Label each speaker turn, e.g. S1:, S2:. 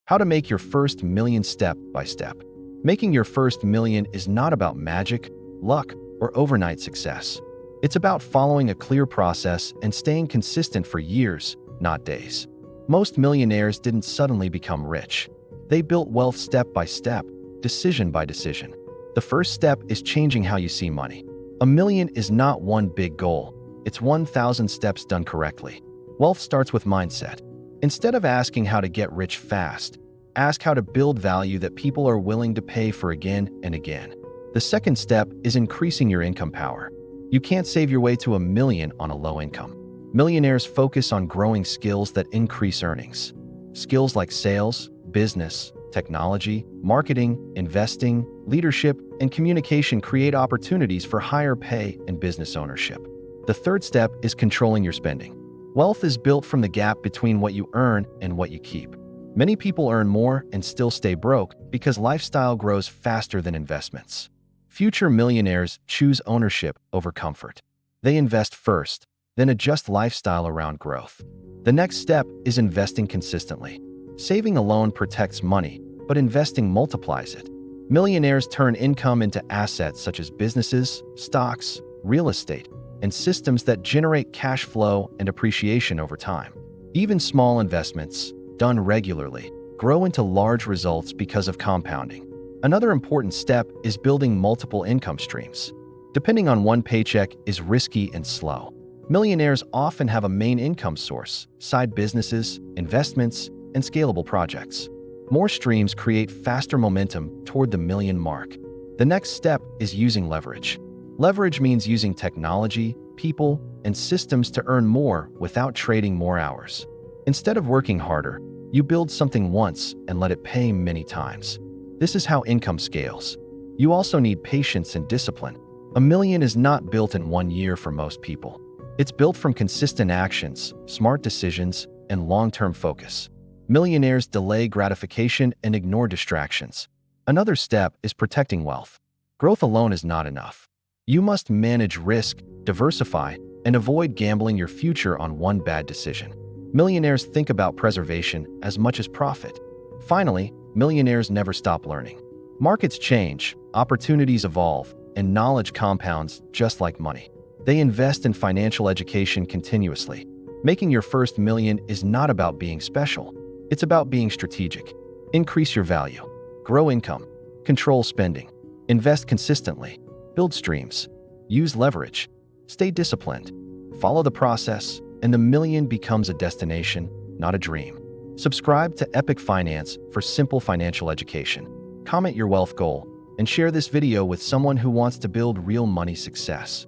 S1: How to make your first million step by step. Making your first million is not about magic, luck, or overnight success. It's about following a clear process and staying consistent for years, not days. Most millionaires didn't suddenly become rich. They built wealth step by step, decision by decision. The first step is changing how you see money. A million is not one big goal. It's 1,000 steps done correctly. Wealth starts with mindset. Instead of asking how to get rich fast, ask how to build value that people are willing to pay for again and again. The second step is increasing your income power. You can't save your way to a million on a low income. Millionaires focus on growing skills that increase earnings. Skills like sales, business, technology, marketing, investing, leadership, and communication create opportunities for higher pay and business ownership. The third step is controlling your spending. Wealth is built from the gap between what you earn and what you keep. Many people earn more and still stay broke because lifestyle grows faster than investments. Future millionaires choose ownership over comfort. They invest first, then adjust lifestyle around growth. The next step is investing consistently. Saving alone protects money, but investing multiplies it. Millionaires turn income into assets such as businesses, stocks, real estate, and systems that generate cash flow and appreciation over time. Even small investments, done regularly, grow into large results because of compounding. Another important step is building multiple income streams. Depending on one paycheck is risky and slow. Millionaires often have a main income source, side businesses, investments, and scalable projects. More streams create faster momentum toward the million mark. The next step is using leverage. Leverage means using technology, people, and systems to earn more without trading more hours. Instead of working harder, you build something once and let it pay many times. This is how income scales. You also need patience and discipline. A million is not built in 1 year for most people. It's built from consistent actions, smart decisions, and long-term focus. Millionaires delay gratification and ignore distractions. Another step is protecting wealth. Growth alone is not enough. You must manage risk, diversify, and avoid gambling your future on one bad decision. Millionaires think about preservation as much as profit. Finally, millionaires never stop learning. Markets change, opportunities evolve, and knowledge compounds just like money. They invest in financial education continuously. Making your first million is not about being special. It's about being strategic. Increase your value. Grow income. Control spending. Invest consistently. Build streams. Use leverage. Stay disciplined. Follow the process, and the million becomes a destination, not a dream. Subscribe to Epic Finance for simple financial education. Comment your wealth goal and share this video with someone who wants to build real money success.